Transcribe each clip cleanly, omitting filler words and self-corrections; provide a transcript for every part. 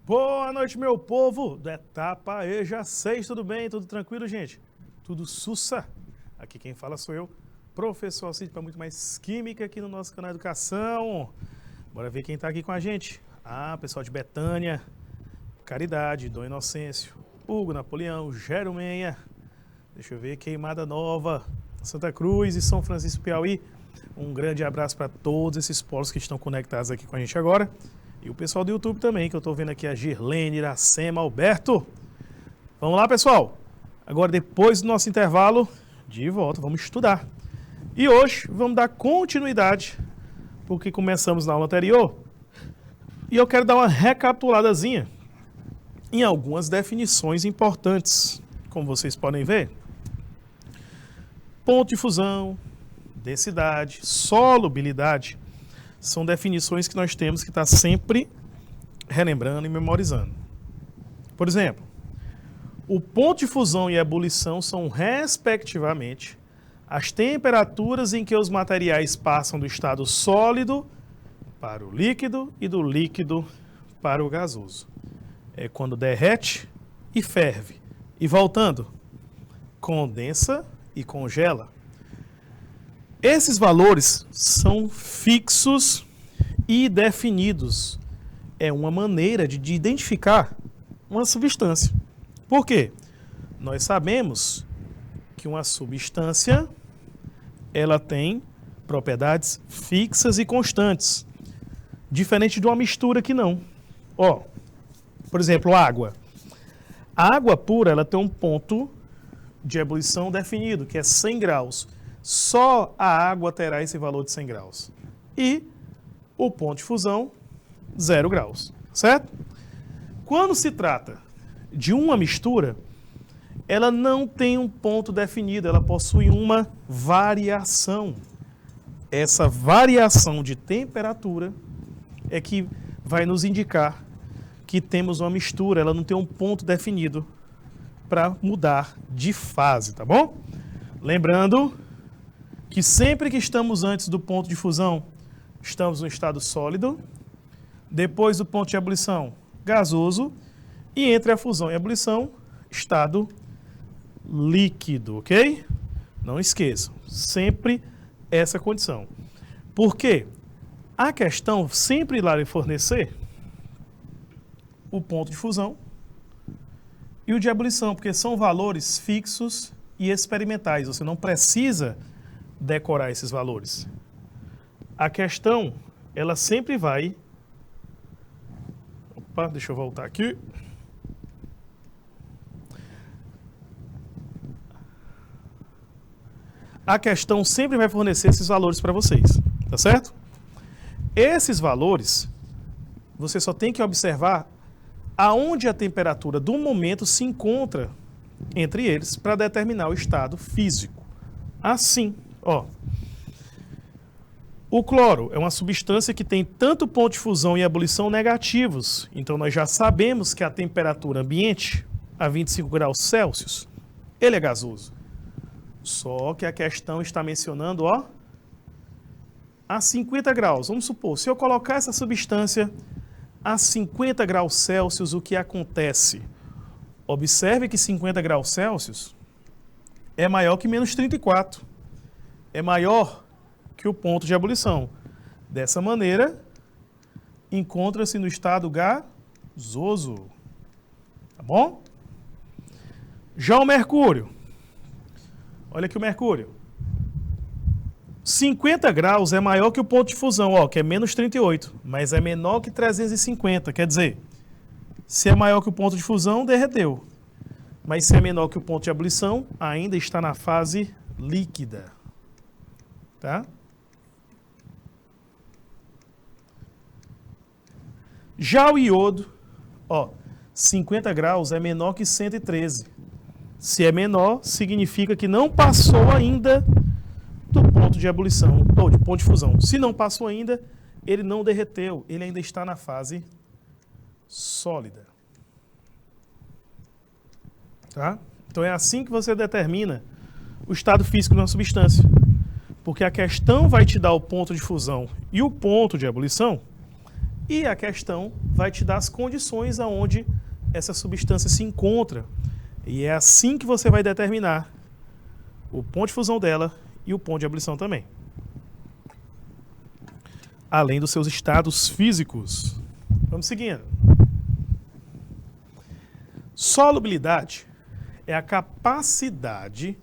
Boa noite, meu povo do Etapa EJA 6, tudo bem? Tudo tranquilo, gente? Tudo sussa? Aqui quem fala sou eu, professor Alcides, para muito mais química aqui no nosso canal Educação. Bora ver quem está aqui com a gente. Pessoal de Betânia, Caridade, Dom Inocêncio, Hugo Napoleão, Gero Menha, deixa eu ver, Queimada Nova, Santa Cruz e São Francisco Piauí. Um grande abraço para todos esses polos que estão conectados aqui com a gente agora. E o pessoal do YouTube também, que eu estou vendo aqui a Girlene, Iracema, Alberto. Vamos lá, pessoal. Agora, depois do nosso intervalo, de volta, vamos estudar. E hoje vamos dar continuidade, porque começamos na aula anterior. E eu quero dar uma recapituladazinha em algumas definições importantes, como vocês podem ver. Ponto de fusão, densidade, solubilidade, são definições que nós temos que estar sempre relembrando e memorizando. Por exemplo, o ponto de fusão e ebulição são, respectivamente, as temperaturas em que os materiais passam do estado sólido para o líquido e do líquido para o gasoso. É quando derrete e ferve. E voltando, condensa e congela. Esses valores são fixos e definidos. É uma maneira de identificar uma substância. Por quê? Nós sabemos que uma substância ela tem propriedades fixas e constantes, diferente de uma mistura que não. Por exemplo, água. A água pura ela tem um ponto de ebulição definido, que é 100 graus. Só a água terá esse valor de 100 graus. E o ponto de fusão, 0 graus. Certo? Quando se trata de uma mistura, ela não tem um ponto definido, ela possui uma variação. Essa variação de temperatura é que vai nos indicar que temos uma mistura, ela não tem um ponto definido para mudar de fase, tá bom? Lembrando que sempre que estamos antes do ponto de fusão, estamos no estado sólido, depois do ponto de ebulição, gasoso, e entre a fusão e a ebulição, estado líquido, ok? Não esqueçam, sempre essa condição. Por quê? A questão sempre irá lhe fornecer o ponto de fusão e o de ebulição, porque são valores fixos e experimentais, você não precisa decorar esses valores. A questão, ela sempre vai... deixa eu voltar aqui. A questão sempre vai fornecer esses valores para vocês, tá certo? Esses valores, você só tem que observar aonde a temperatura do momento se encontra entre eles para determinar o estado físico. Assim, o cloro é uma substância que tem tanto ponto de fusão e ebulição negativos. Então, nós já sabemos que a temperatura ambiente, a 25 graus Celsius, ele é gasoso. Só que a questão está mencionando, a 50 graus. Vamos supor, se eu colocar essa substância a 50 graus Celsius, o que acontece? Observe que 50 graus Celsius é maior que menos 34. É maior que o ponto de ebulição. Dessa maneira, encontra-se no estado gasoso. Tá bom? Já o mercúrio. Olha aqui o mercúrio. 50 graus é maior que o ponto de fusão, que é menos 38, mas é menor que 350. Quer dizer, se é maior que o ponto de fusão, derreteu. Mas se é menor que o ponto de ebulição, ainda está na fase líquida. Tá? Já o iodo, 50 graus é menor que 113. Se é menor, significa que não passou ainda do ponto de ebulição, ou de ponto de fusão. Se não passou ainda, ele não derreteu, ele ainda está na fase sólida. Tá? Então é assim que você determina o estado físico de uma substância. Porque a questão vai te dar o ponto de fusão e o ponto de ebulição E a questão vai te dar as condições aonde essa substância se encontra. E é assim que você vai determinar o ponto de fusão dela e o ponto de ebulição também. Além dos seus estados físicos. Vamos seguindo. Solubilidade é a capacidade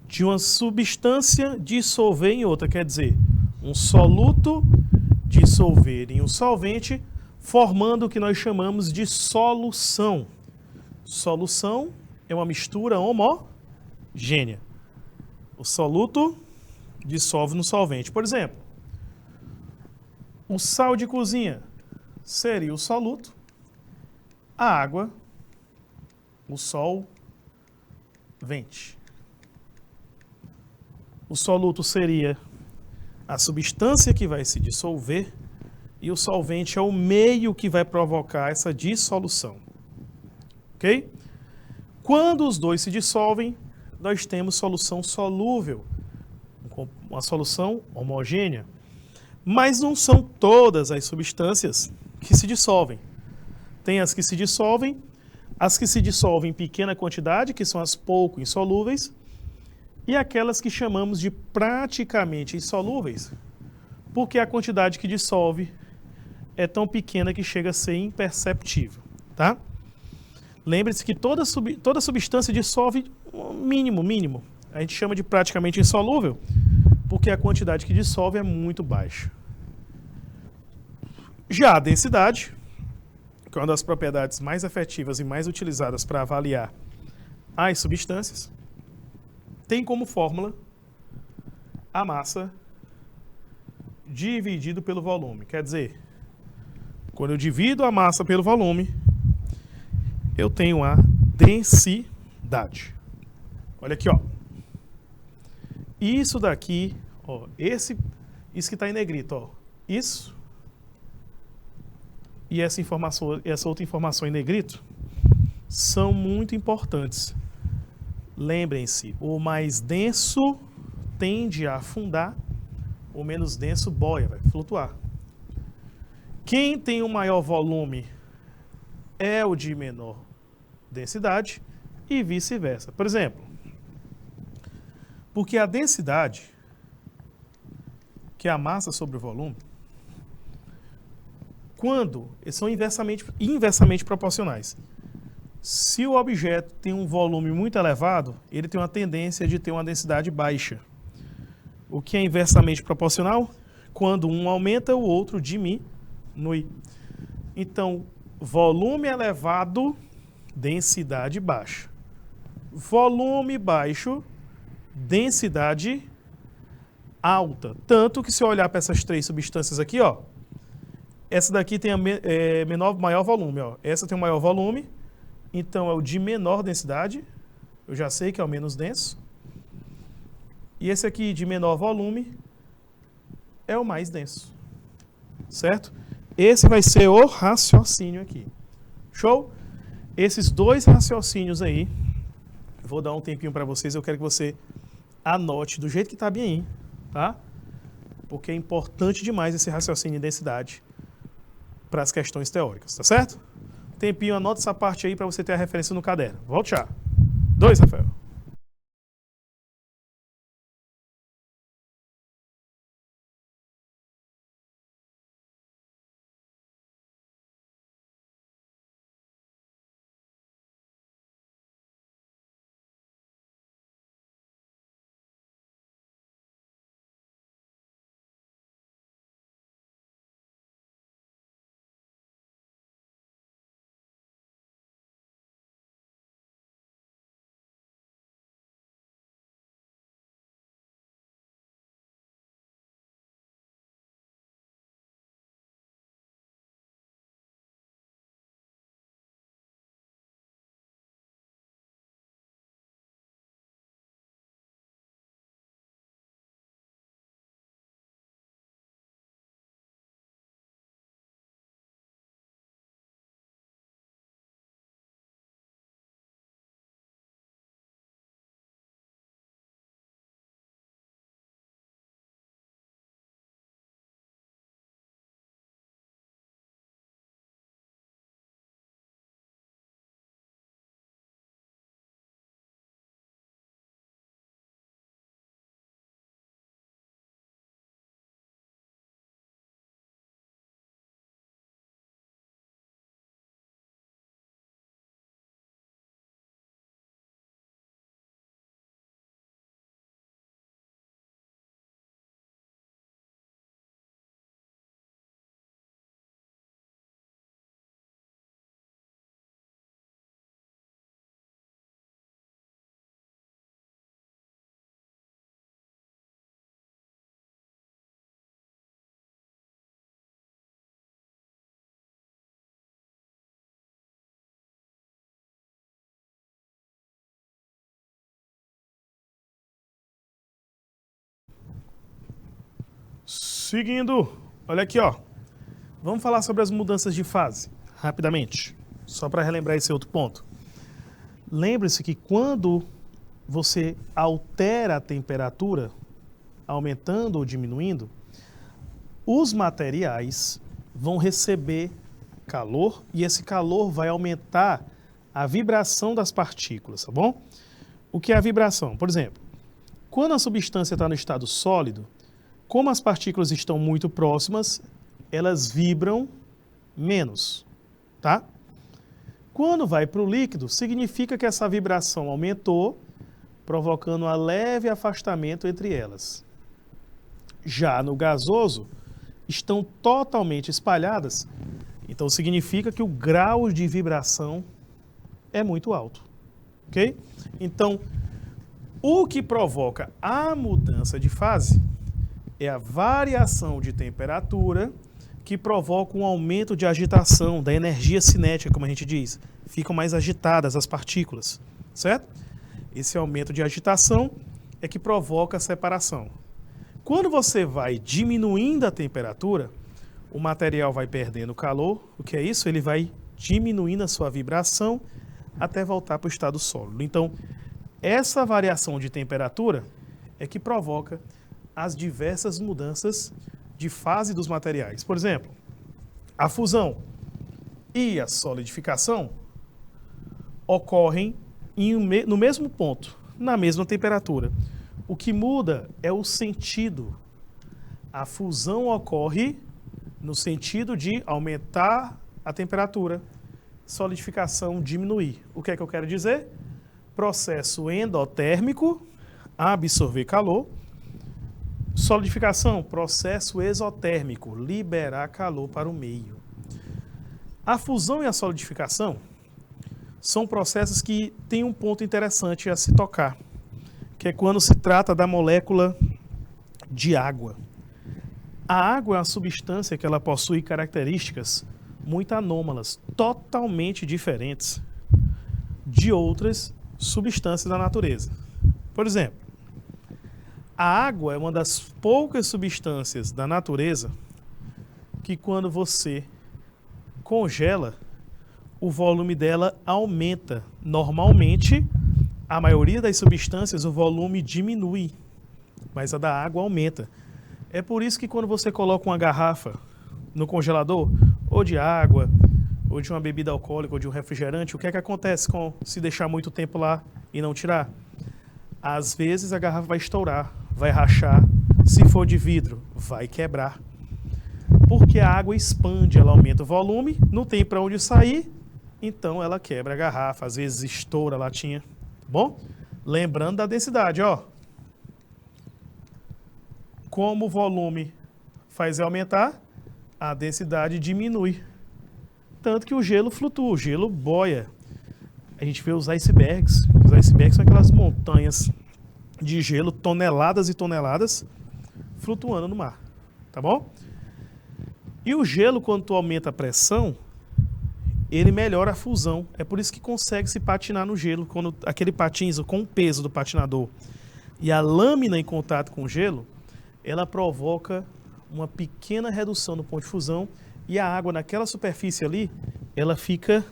de uma substância dissolver em outra, quer dizer, um soluto dissolver em um solvente, formando o que nós chamamos de solução. Solução é uma mistura homogênea. O soluto dissolve no solvente. Por exemplo, o sal de cozinha seria o soluto, a água, o solvente. O soluto seria a substância que vai se dissolver e o solvente é o meio que vai provocar essa dissolução. Ok? Quando os dois se dissolvem, nós temos solução solúvel, uma solução homogênea. Mas não são todas as substâncias que se dissolvem. Tem as que se dissolvem em pequena quantidade, que são as pouco insolúveis, e aquelas que chamamos de praticamente insolúveis, porque a quantidade que dissolve é tão pequena que chega a ser imperceptível, tá? Lembre-se que toda substância dissolve mínimo. A gente chama de praticamente insolúvel, porque a quantidade que dissolve é muito baixa. Já a densidade, que é uma das propriedades mais efetivas e mais utilizadas para avaliar as substâncias, tem como fórmula a massa dividido pelo volume. Quer dizer, quando eu divido a massa pelo volume, eu tenho a densidade. Olha aqui, ó. Isso daqui, ó, isso que está em negrito, ó. Isso e essa outra informação em negrito são muito importantes. Lembrem-se, o mais denso tende a afundar, o menos denso boia, vai flutuar. Quem tem o maior volume é o de menor densidade e vice-versa. Por exemplo, porque a densidade, que é a massa sobre o volume, quando são inversamente proporcionais. Se o objeto tem um volume muito elevado, ele tem uma tendência de ter uma densidade baixa. O que é inversamente proporcional? Quando um aumenta, o outro diminui. Então, volume elevado, densidade baixa. Volume baixo, densidade alta. Tanto que se eu olhar para essas três substâncias aqui, ó, essa daqui tem maior volume, ó. Essa tem o maior volume, então é o de menor densidade, eu já sei que é o menos denso. E esse aqui de menor volume é o mais denso, certo? Esse vai ser o raciocínio aqui. Show? Esses dois raciocínios aí, vou dar um tempinho para vocês, eu quero que você anote do jeito que está bem aí, tá? Porque é importante demais esse raciocínio de densidade para as questões teóricas, tá certo? Tempinho, anota essa parte aí para você ter a referência no caderno. Volte já. 2, Rafael. Seguindo, olha aqui, ó. Vamos falar sobre as mudanças de fase, rapidamente, só para relembrar esse outro ponto. Lembre-se que quando você altera a temperatura, aumentando ou diminuindo, os materiais vão receber calor e esse calor vai aumentar a vibração das partículas, tá bom? O que é a vibração? Por exemplo, quando a substância está no estado sólido, como as partículas estão muito próximas, elas vibram menos, tá? Quando vai para o líquido, significa que essa vibração aumentou, provocando um leve afastamento entre elas. Já no gasoso, estão totalmente espalhadas, então significa que o grau de vibração é muito alto, ok? Então, o que provoca a mudança de fase é a variação de temperatura que provoca um aumento de agitação, da energia cinética, como a gente diz. Ficam mais agitadas as partículas, certo? Esse aumento de agitação é que provoca a separação. Quando você vai diminuindo a temperatura, o material vai perdendo calor. O que é isso? Ele vai diminuindo a sua vibração até voltar para o estado sólido. Então, essa variação de temperatura é que provoca as diversas mudanças de fase dos materiais. Por exemplo, a fusão e a solidificação ocorrem no mesmo ponto, na mesma temperatura. O que muda é o sentido. A fusão ocorre no sentido de aumentar a temperatura, solidificação diminuir. O que é que eu quero dizer? Processo endotérmico, absorver calor. Solidificação, processo exotérmico, liberar calor para o meio. A fusão e a solidificação são processos que têm um ponto interessante a se tocar, que é quando se trata da molécula de água. A água é uma substância que ela possui características muito anômalas, totalmente diferentes de outras substâncias da natureza. Por exemplo, a água é uma das poucas substâncias da natureza que quando você congela, o volume dela aumenta. Normalmente, a maioria das substâncias, o volume diminui, mas a da água aumenta. É por isso que quando você coloca uma garrafa no congelador, ou de água, ou de uma bebida alcoólica, ou de um refrigerante, o que é que acontece se deixar muito tempo lá e não tirar? Às vezes a garrafa vai estourar, vai rachar. Se for de vidro, vai quebrar. Porque a água expande, ela aumenta o volume, não tem para onde sair, então ela quebra a garrafa, às vezes estoura a latinha. Tá bom? Lembrando da densidade, ó. Como o volume faz aumentar, a densidade diminui. Tanto que o gelo flutua, o gelo boia. A gente vê os icebergs. Os icebergs são aquelas montanhas de gelo, toneladas e toneladas, flutuando no mar. Tá bom? E o gelo, quando tu aumenta a pressão, ele melhora a fusão. É por isso que consegue se patinar no gelo. Quando aquele patins com o peso do patinador e a lâmina em contato com o gelo, ela provoca uma pequena redução no ponto de fusão e a água naquela superfície ali, ela fica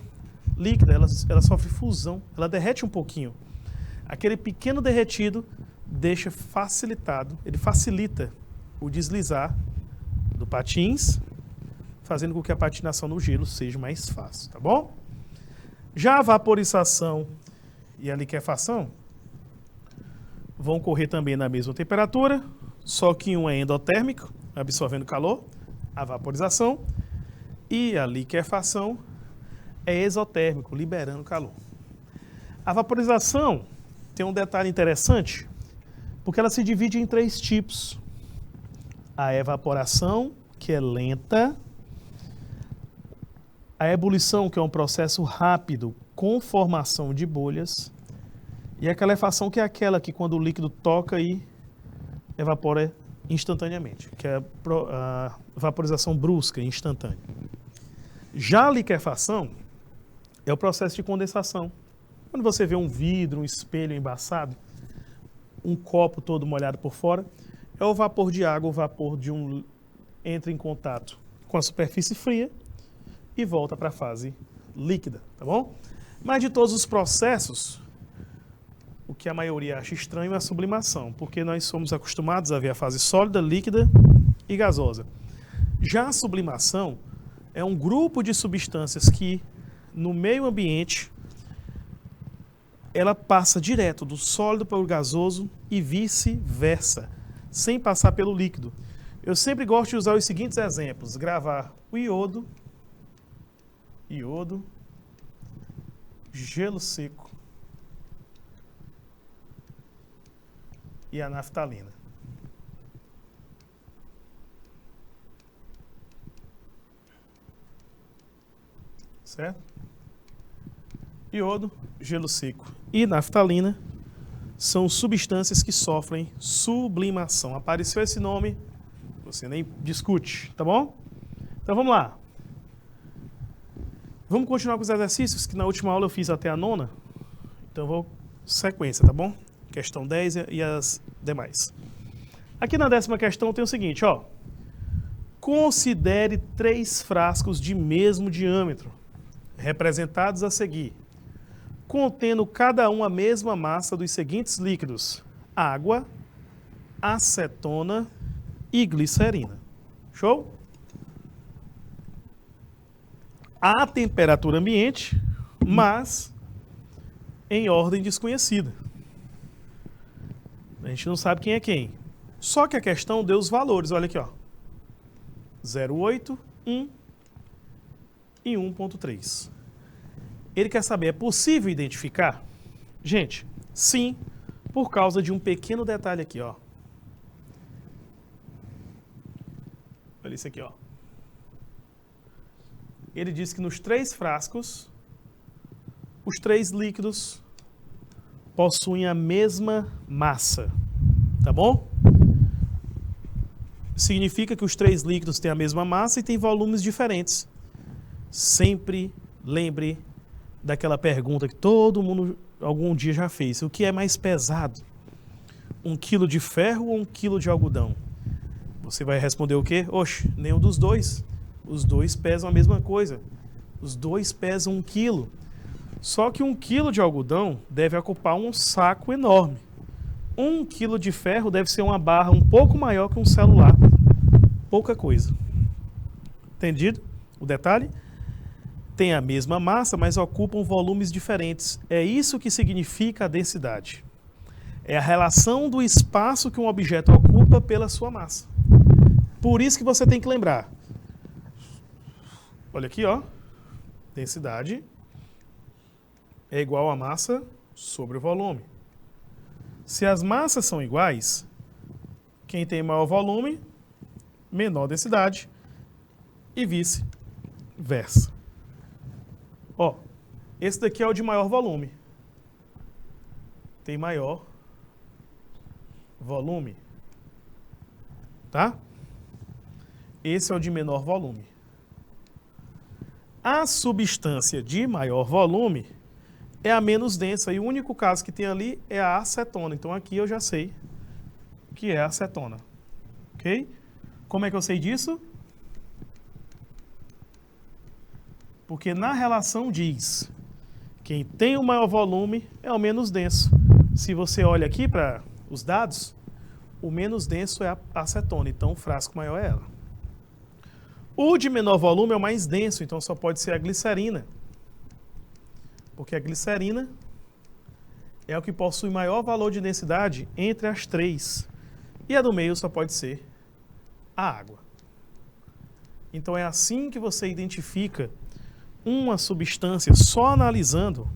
líquida, ela sofre fusão, ela derrete um pouquinho. Aquele pequeno derretido deixa facilitado, ele facilita o deslizar do patins, fazendo com que a patinação no gelo seja mais fácil, tá bom? Já a vaporização e a liquefação vão ocorrer também na mesma temperatura, só que um é endotérmico, absorvendo calor, a vaporização, e a liquefação é exotérmico, liberando calor. A vaporização tem um detalhe interessante, porque ela se divide em 3 tipos. A evaporação, que é lenta, a ebulição, que é um processo rápido com formação de bolhas, e a calefação, que é aquela que quando o líquido toca e evapora instantaneamente, que é a vaporização brusca, instantânea. Já a liquefação é o processo de condensação. Quando você vê um vidro, um espelho embaçado, um copo todo molhado por fora, é o vapor de água, o vapor de um entra em contato com a superfície fria e volta para a fase líquida, tá bom? Mas de todos os processos, o que a maioria acha estranho é a sublimação, porque nós somos acostumados a ver a fase sólida, líquida e gasosa. Já a sublimação é um grupo de substâncias que, no meio ambiente, ela passa direto do sólido para o gasoso e vice-versa, sem passar pelo líquido. Eu sempre gosto de usar os seguintes exemplos: gravar o iodo, gelo seco e a naftalina. Certo? Iodo, gelo seco e naftalina são substâncias que sofrem sublimação. Apareceu esse nome, você nem discute, tá bom? Então vamos lá. Vamos continuar com os exercícios, que na última aula eu fiz até a 9ª. Então vou sequência, tá bom? Questão 10 e as demais. Aqui na 10ª questão tem o seguinte, ó. Considere 3 frascos de mesmo diâmetro, representados a seguir, contendo cada um a mesma massa dos seguintes líquidos: água, acetona e glicerina. Show? A temperatura ambiente, mas em ordem desconhecida. A gente não sabe quem é quem. Só que a questão deu os valores, olha aqui, ó. 0,8, 1 e 1,3. Ele quer saber, é possível identificar? Gente, sim, por causa de um pequeno detalhe aqui, ó. Olha isso aqui, ó. Ele diz que nos 3 frascos, os 3 líquidos possuem a mesma massa, tá bom? Significa que os 3 líquidos têm a mesma massa e têm volumes diferentes. Sempre lembre daquela pergunta que todo mundo algum dia já fez: o que é mais pesado? 1 quilo de ferro ou 1 quilo de algodão? Você vai responder o quê? Oxe, nenhum dos dois. Os dois pesam a mesma coisa. Os dois pesam 1 quilo. Só que 1 quilo de algodão deve ocupar um saco enorme. 1 quilo de ferro deve ser uma barra um pouco maior que um celular. Pouca coisa. Entendido o detalhe? Tem a mesma massa, mas ocupam volumes diferentes. É isso que significa a densidade. É a relação do espaço que um objeto ocupa pela sua massa. Por isso que você tem que lembrar. Olha aqui, ó. Densidade é igual a massa sobre o volume. Se as massas são iguais, quem tem maior volume, menor densidade e vice-versa. Ó, esse daqui é o de maior volume. Tem maior volume. Tá? Esse é o de menor volume. A substância de maior volume é a menos densa e o único caso que tem ali é a acetona. Então aqui eu já sei que é a acetona. Ok? Como é que eu sei disso? Porque na relação diz: quem tem o maior volume é o menos denso. Se você olha aqui para os dados, o menos denso é a acetona, então o frasco maior é ela. O de menor volume é o mais denso, então só pode ser a glicerina. Porque a glicerina é o que possui maior valor de densidade entre as 3. E a do meio só pode ser a água. Então é assim que você identifica uma substância só analisando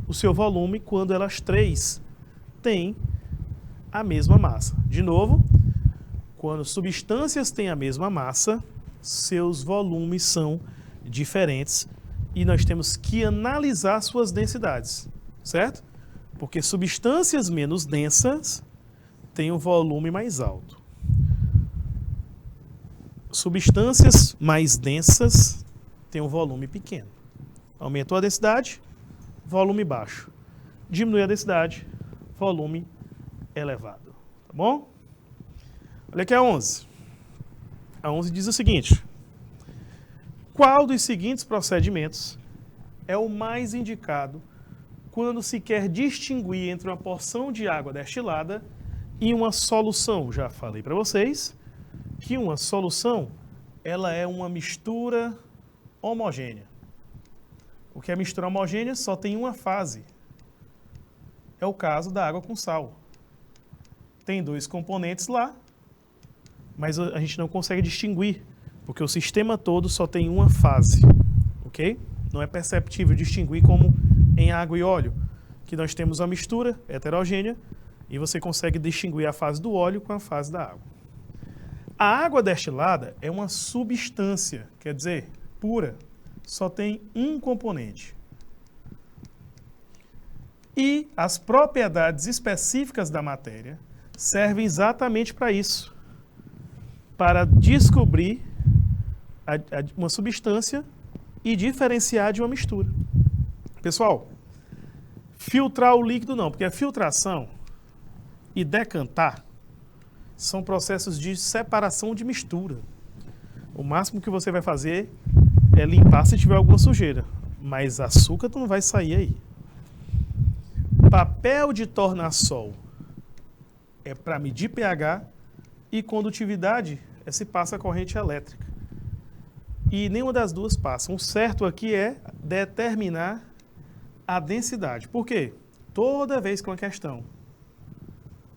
o seu volume quando elas 3 têm a mesma massa. De novo, quando substâncias têm a mesma massa, seus volumes são diferentes e nós temos que analisar suas densidades, certo? Porque substâncias menos densas têm um volume mais alto. Substâncias mais densas têm um volume pequeno. Aumentou a densidade, volume baixo. Diminui a densidade, volume elevado. Tá bom? Olha aqui a 11. A 11 diz o seguinte: qual dos seguintes procedimentos é o mais indicado quando se quer distinguir entre uma porção de água destilada e uma solução? Já falei para vocês que uma solução ela é uma mistura homogênea. O que é mistura homogênea só tem uma fase. É o caso da água com sal. Tem dois componentes lá, mas a gente não consegue distinguir, porque o sistema todo só tem uma fase, ok? Não é perceptível distinguir como em água e óleo, que nós temos uma mistura heterogênea e você consegue distinguir a fase do óleo com a fase da água. A água destilada é uma substância, quer dizer, pura, só tem um componente. E as propriedades específicas da matéria servem exatamente para isso, para descobrir uma substância e diferenciar de uma mistura. Pessoal, filtrar o líquido não, porque a filtração e decantar são processos de separação de mistura. O máximo que você vai fazer é limpar se tiver alguma sujeira, mas açúcar não vai sair aí. Papel de tornassol é para medir pH e condutividade é se passa a corrente elétrica. E nenhuma das duas passa. O certo aqui é determinar a densidade. Por quê? Toda vez que uma questão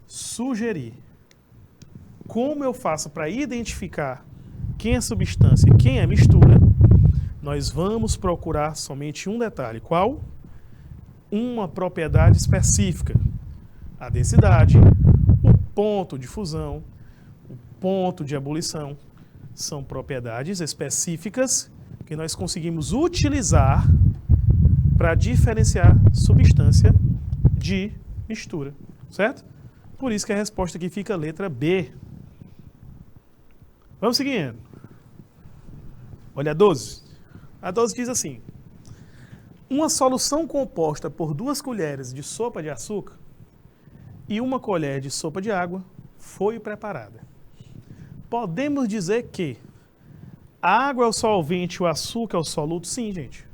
sugerir como eu faço para identificar quem é substância e quem é mistura, nós vamos procurar somente um detalhe. Qual? Uma propriedade específica. A densidade, o ponto de fusão, o ponto de ebulição. São propriedades específicas que nós conseguimos utilizar para diferenciar substância de mistura, certo? Por isso que a resposta aqui fica a letra B. Vamos seguindo. Olha a 12. A 12 diz assim: uma solução composta por 2 colheres de sopa de açúcar e 1 colher de sopa de água foi preparada. Podemos dizer que a água é o solvente e o açúcar é o soluto? Sim, gente.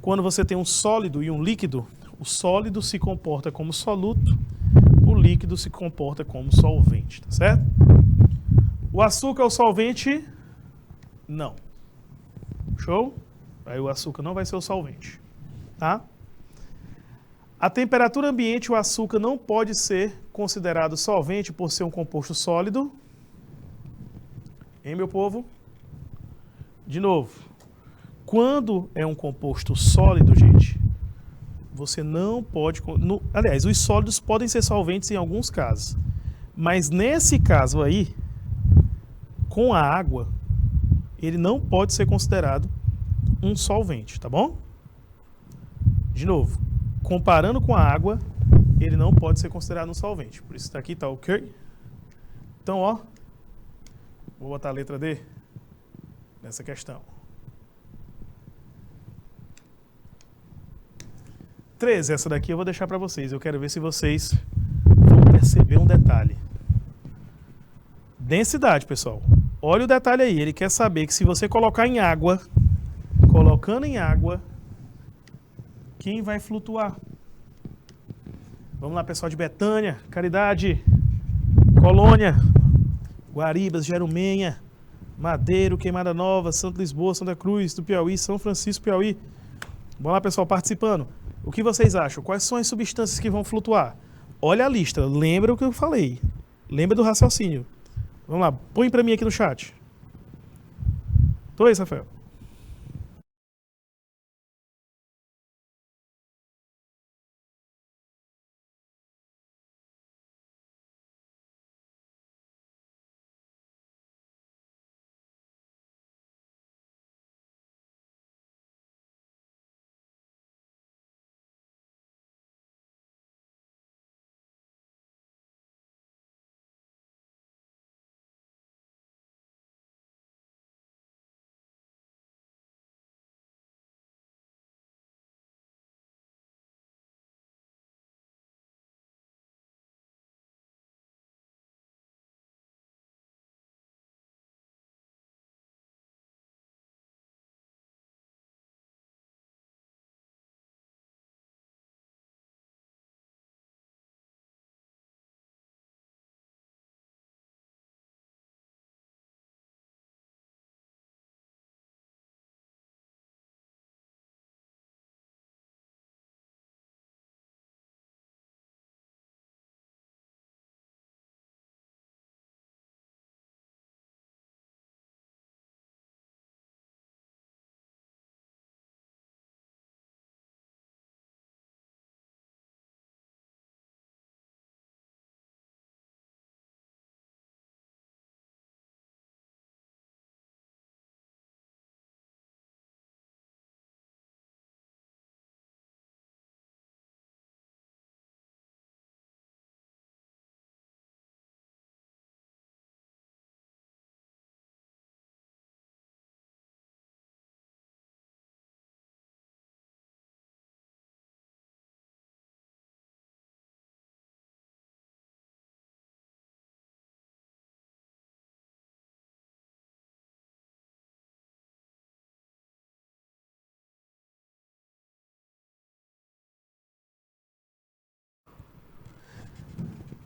Quando você tem um sólido e um líquido, o sólido se comporta como soluto, o líquido se comporta como solvente, tá certo? O açúcar é o solvente? Não. Show? Aí o açúcar não vai ser o solvente, tá? A temperatura ambiente, o açúcar não pode ser considerado solvente por ser um composto sólido. Hein, meu povo? De novo, quando é um composto sólido, gente, você não pode... aliás, os sólidos podem ser solventes em alguns casos, mas nesse caso aí, com a água, ele não pode ser considerado um solvente, tá bom? De novo, comparando com a água, ele não pode ser considerado um solvente. Por isso aqui tá ok. Então, ó, vou botar a letra D nessa questão. 13, essa daqui eu vou deixar para vocês. Eu quero ver se vocês vão perceber um detalhe. Densidade, pessoal. Olha o detalhe aí. Ele quer saber que se você colocar em água, colocando em água, quem vai flutuar? Vamos lá, pessoal de Betânia, Caridade, Colônia, Guaribas, Jerumenha, Madeiro, Queimada Nova, Santa Lisboa, Santa Cruz, do Piauí, São Francisco, Piauí. Vamos lá, pessoal, participando. O que vocês acham? Quais são as substâncias que vão flutuar? Olha a lista, lembra o que eu falei. Lembra do raciocínio. Vamos lá, põe para mim aqui no chat. Tô aí, Rafael.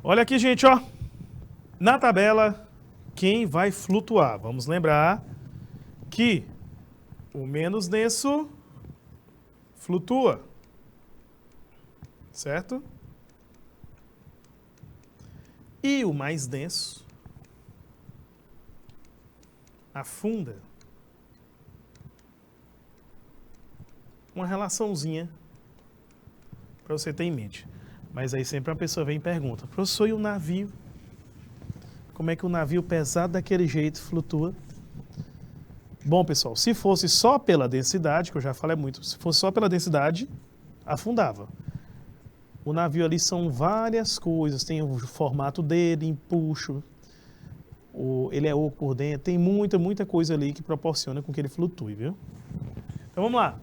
Olha aqui, gente, ó. Na tabela, quem vai flutuar? Vamos lembrar que o menos denso flutua, certo? E o mais denso afunda. Uma relaçãozinha para você ter em mente. Mas aí sempre uma pessoa vem e pergunta: professor, e o navio? Como é que o navio pesado daquele jeito flutua? Bom, pessoal, se fosse só pela densidade, que eu já falei muito, se fosse só pela densidade, afundava. O navio ali são várias coisas, tem o formato dele, empuxo, ele é oco por dentro, tem muita coisa ali que proporciona com que ele flutue, viu? Então vamos lá.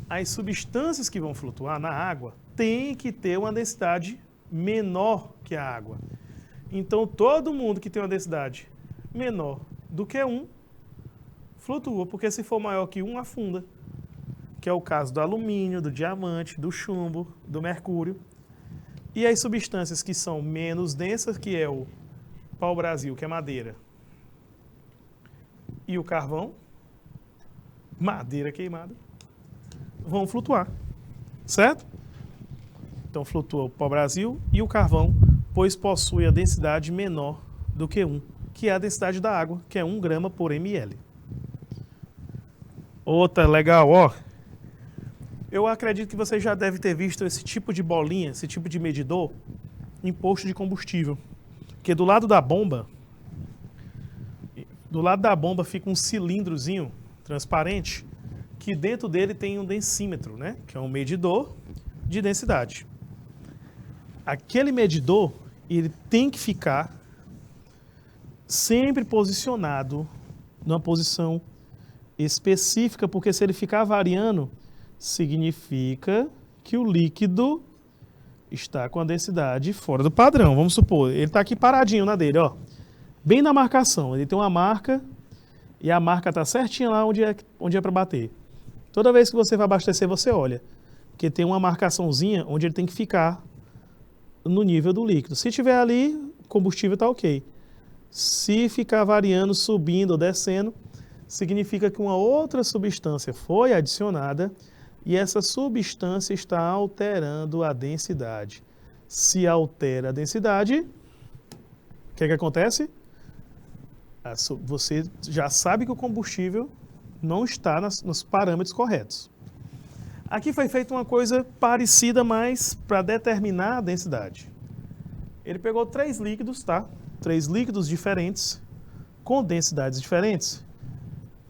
As substâncias que vão flutuar na água têm que ter uma densidade menor que a água. Então todo mundo que tem uma densidade menor do que 1 flutua, porque se for maior que 1, afunda. Que é o caso do alumínio, do diamante, do chumbo, do mercúrio. E as substâncias que são menos densas, que é o pau-brasil, que é madeira, e o carvão, madeira queimada, vão flutuar, certo? Então flutua o pau-brasil e o carvão, pois possui a densidade menor do que 1, que é a densidade da água, que é 1 grama por ml. Outra legal, ó. Eu acredito que você já deve ter visto esse tipo de bolinha, esse tipo de medidor em posto de combustível. Porque do lado da bomba fica um cilindrozinho transparente, que dentro dele tem um densímetro, né? Que é um medidor de densidade. Aquele medidor, ele tem que ficar sempre posicionado numa posição específica, porque se ele ficar variando, significa que o líquido está com a densidade fora do padrão. Vamos supor, ele está aqui paradinho na dele, ó, bem na marcação. Ele tem uma marca e a marca está certinha lá onde é para bater. Toda vez que você vai abastecer, você olha, porque tem uma marcaçãozinha onde ele tem que ficar no nível do líquido. Se tiver ali, o combustível está ok. Se ficar variando, subindo ou descendo, significa que uma outra substância foi adicionada e essa substância está alterando a densidade. Se altera a densidade, o que acontece? Você já sabe que o combustível não está nos parâmetros corretos. Aqui foi feita uma coisa parecida, mas para determinar a densidade. Ele pegou 3 líquidos, tá? 3 líquidos diferentes, com densidades diferentes,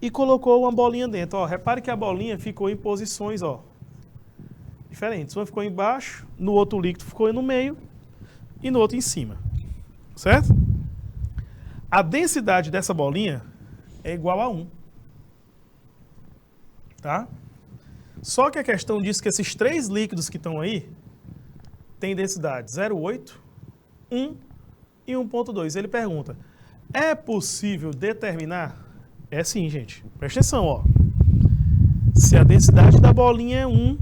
e colocou uma bolinha dentro. Ó, repare que a bolinha ficou em posições, ó, diferentes. Uma ficou embaixo, no outro líquido ficou no meio e no outro em cima. Certo? A densidade dessa bolinha é igual a 1. Tá? Só que a questão diz que esses 3 líquidos que estão aí têm densidade 0,8, 1 e 1,2. Ele pergunta, é possível determinar? É sim, gente. Presta atenção, ó. Se a densidade da bolinha é 1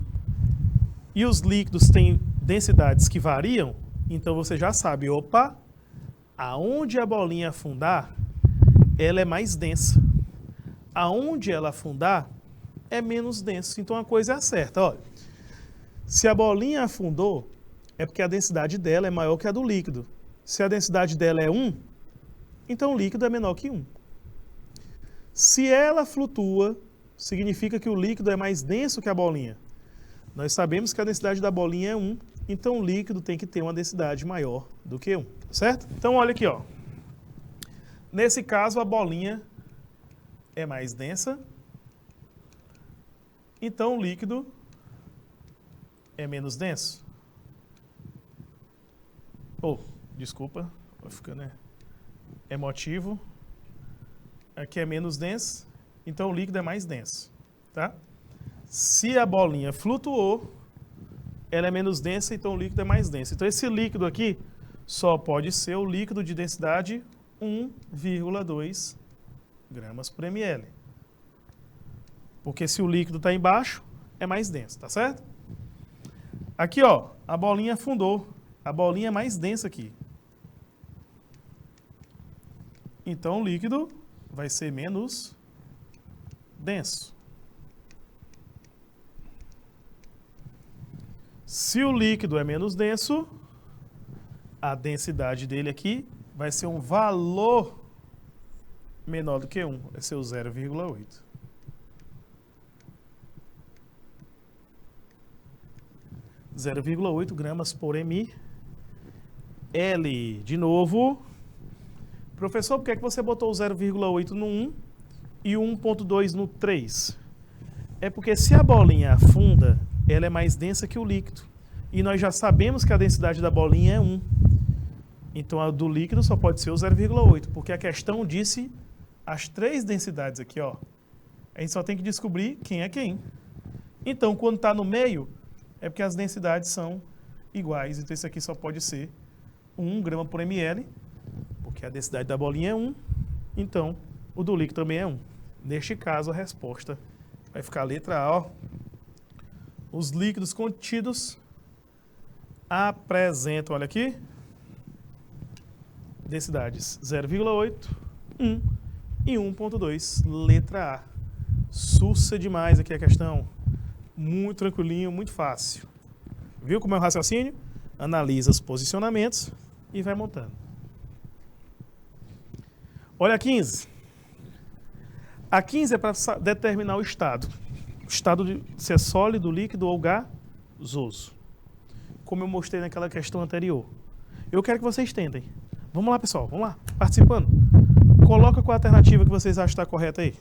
e os líquidos têm densidades que variam, então você já sabe, opa, aonde a bolinha afundar, ela é mais densa. Aonde ela afundar, é menos denso. Então a coisa é certa, olha. Se a bolinha afundou, é porque a densidade dela é maior que a do líquido. Se a densidade dela é 1, então o líquido é menor que 1. Se ela flutua, significa que o líquido é mais denso que a bolinha. Nós sabemos que a densidade da bolinha é 1, então o líquido tem que ter uma densidade maior do que 1, certo? Então olha aqui, ó. Nesse caso a bolinha é mais densa, então o líquido é menos denso. Desculpa, vou ficando emotivo. Aqui é menos denso, então o líquido é mais denso, tá? Se a bolinha flutuou, ela é menos densa, então o líquido é mais denso. Então esse líquido aqui só pode ser o líquido de densidade 1,2 gramas por ml. Porque se o líquido está embaixo, é mais denso, tá certo? Aqui, ó, a bolinha afundou. A bolinha é mais densa aqui. Então, o líquido vai ser menos denso. Se o líquido é menos denso, a densidade dele aqui vai ser um valor menor do que 1, vai ser o 0,8. — 0,8 gramas por ml. De novo. Professor, por que é que você botou o 0,8 no 1 e o 1,2 no 3? É porque se a bolinha afunda, ela é mais densa que o líquido. E nós já sabemos que a densidade da bolinha é 1. Então a do líquido só pode ser o 0,8, porque a questão disse as 3 densidades aqui, ó. A gente só tem que descobrir quem é quem. Então, quando está no meio, é porque as densidades são iguais. Então, isso aqui só pode ser 1 grama por ml, porque a densidade da bolinha é 1. Então, o do líquido também é 1. Neste caso, a resposta vai ficar a letra A, ó. Os líquidos contidos apresentam, olha aqui, densidades 0,8, 1 e 1,2. Letra A. Sussa demais aqui a questão. Muito tranquilinho, muito fácil. Viu como é o raciocínio? Analisa os posicionamentos e vai montando. Olha a 15. A 15 é para determinar o estado. O estado de se é sólido, líquido ou gasoso. Como eu mostrei naquela questão anterior. Eu quero que vocês tentem. Vamos lá, pessoal. Vamos lá. Participando. Coloca qual a alternativa que vocês acham que está correta aí.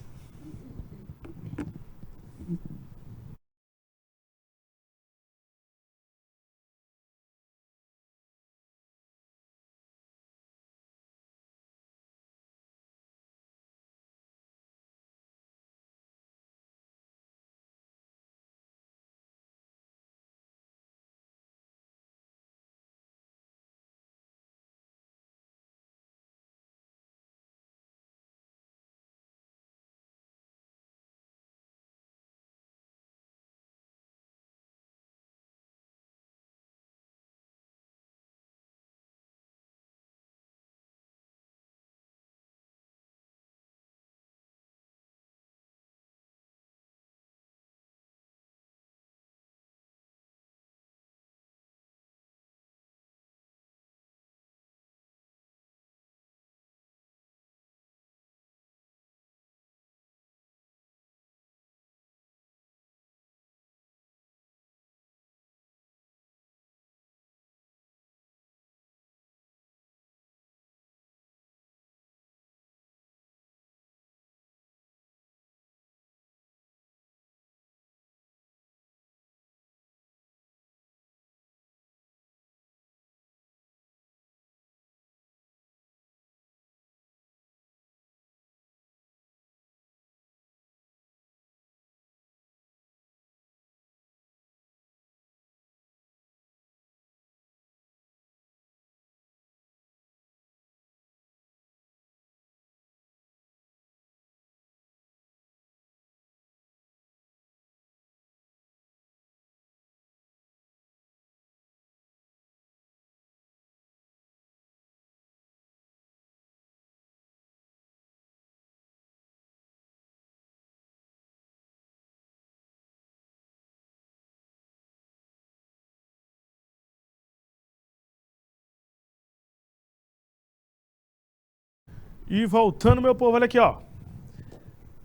E voltando, meu povo, olha aqui, ó.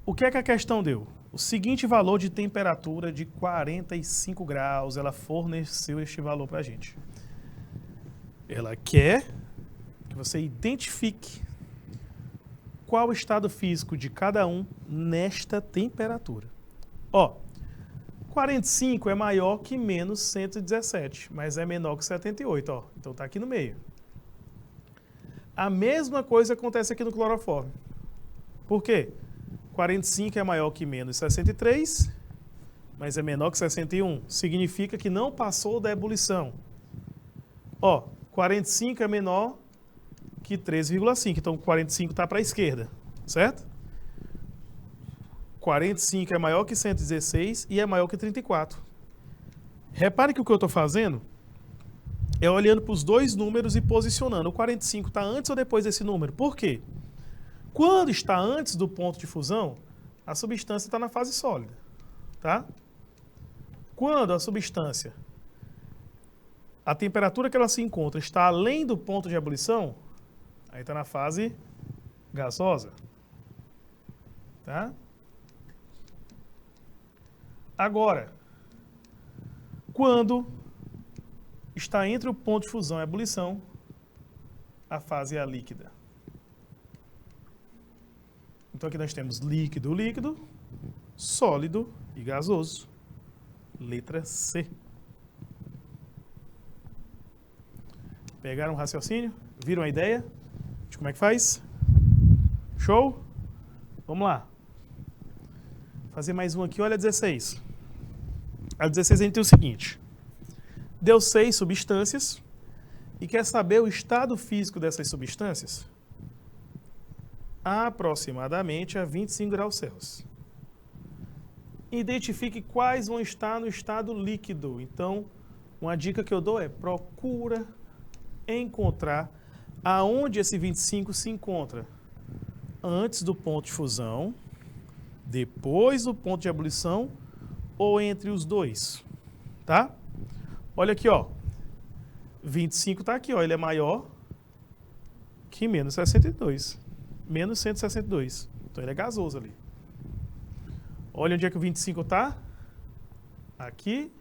O que é que a questão deu? O seguinte valor de temperatura de 45 graus, ela forneceu este valor para a gente. Ela quer que você identifique qual o estado físico de cada um nesta temperatura. Ó, 45 é maior que menos 117, mas é menor que 78, ó. Então tá aqui no meio. A mesma coisa acontece aqui no cloroforme. Por quê? 45 é maior que menos 63, mas é menor que 61. Significa que não passou da ebulição. Ó, 45 é menor que 13,5. Então, 45 está para a esquerda, certo? 45 é maior que 116 e é maior que 34. Repare que o que eu estou fazendo é olhando para os dois números e posicionando. O 45 está antes ou depois desse número? Por quê? Quando está antes do ponto de fusão, a substância está na fase sólida, tá? Quando a substância, a temperatura que ela se encontra está além do ponto de ebulição, aí está na fase gasosa, tá? Agora, quando está entre o ponto de fusão e a ebulição, a fase é a líquida. Então aqui nós temos líquido, líquido, sólido e gasoso. Letra C. Pegaram o raciocínio? Viram a ideia de como é que faz? Show? Vamos lá. Vou fazer mais um aqui, olha a 16. A 16 a gente tem o seguinte. Deu 6 substâncias e quer saber o estado físico dessas substâncias? Aproximadamente a 25 graus Celsius. Identifique quais vão estar no estado líquido. Então, uma dica que eu dou é procura encontrar aonde esse 25 se encontra. Antes do ponto de fusão, depois do ponto de ebulição ou entre os dois, tá? Olha aqui, ó. 25 está aqui, ó. Ele é maior que menos 62. Menos 162. Então ele é gasoso ali. Olha onde é que o 25 está. Aqui.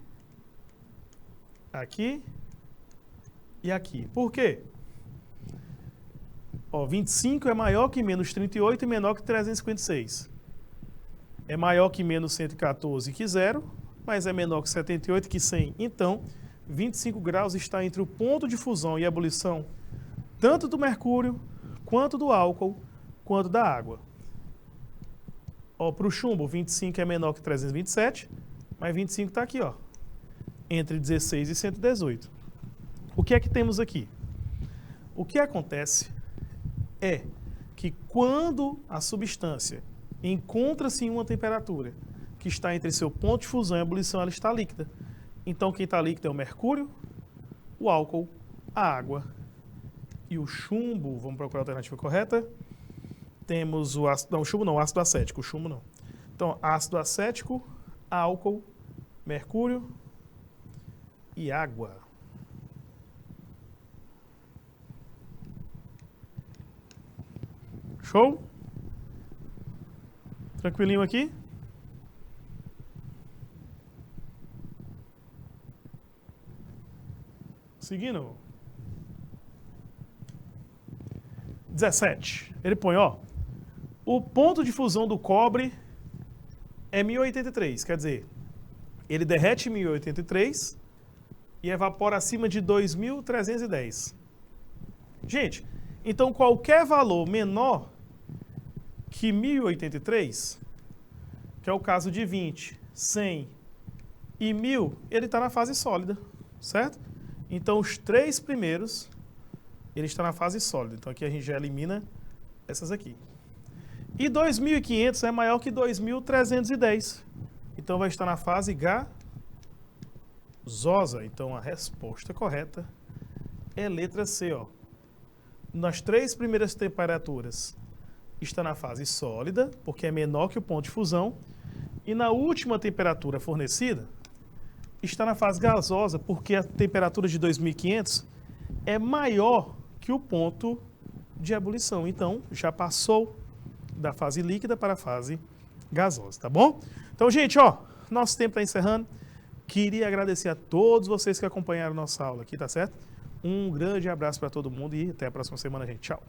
Aqui. E aqui. Por quê? Ó, 25 é maior que menos 38 e menor que 356. É maior que menos 114 que 0, mas é menor que 78 que 100. Então, 25 graus está entre o ponto de fusão e ebulição tanto do mercúrio, quanto do álcool, quanto da água. Para o chumbo, 25 é menor que 327, mas 25 está aqui, ó, entre 16 e 118. O que é que temos aqui? O que acontece é que quando a substância encontra-se em uma temperatura que está entre seu ponto de fusão e ebulição, ela está líquida. Então, quem está líquido é o mercúrio, o álcool, a água e o chumbo. Vamos procurar a alternativa correta. Temos o ácido, não, o chumbo não, o ácido acético, o chumbo não. Então, ácido acético, álcool, mercúrio e água. Show? Tranquilinho aqui? Seguindo. 17. Ele põe, ó. O ponto de fusão do cobre é 1083. Quer dizer, ele derrete em 1083 e evapora acima de 2310. Gente, então qualquer valor menor que 1083, que é o caso de 20, 100 e 1000, ele está na fase sólida, certo? Então os 3 primeiros, ele está na fase sólida. Então aqui a gente já elimina essas aqui. E 2500 é maior que 2310. Então vai estar na fase gasosa. Então a resposta correta é letra C, ó. Nas 3 primeiras temperaturas está na fase sólida, porque é menor que o ponto de fusão. E na última temperatura fornecida, está na fase gasosa, porque a temperatura de 2500 é maior que o ponto de ebulição. Então, já passou da fase líquida para a fase gasosa, tá bom? Então, gente, ó, nosso tempo está encerrando. Queria agradecer a todos vocês que acompanharam nossa aula aqui, tá certo? Um grande abraço para todo mundo e até a próxima semana, gente. Tchau!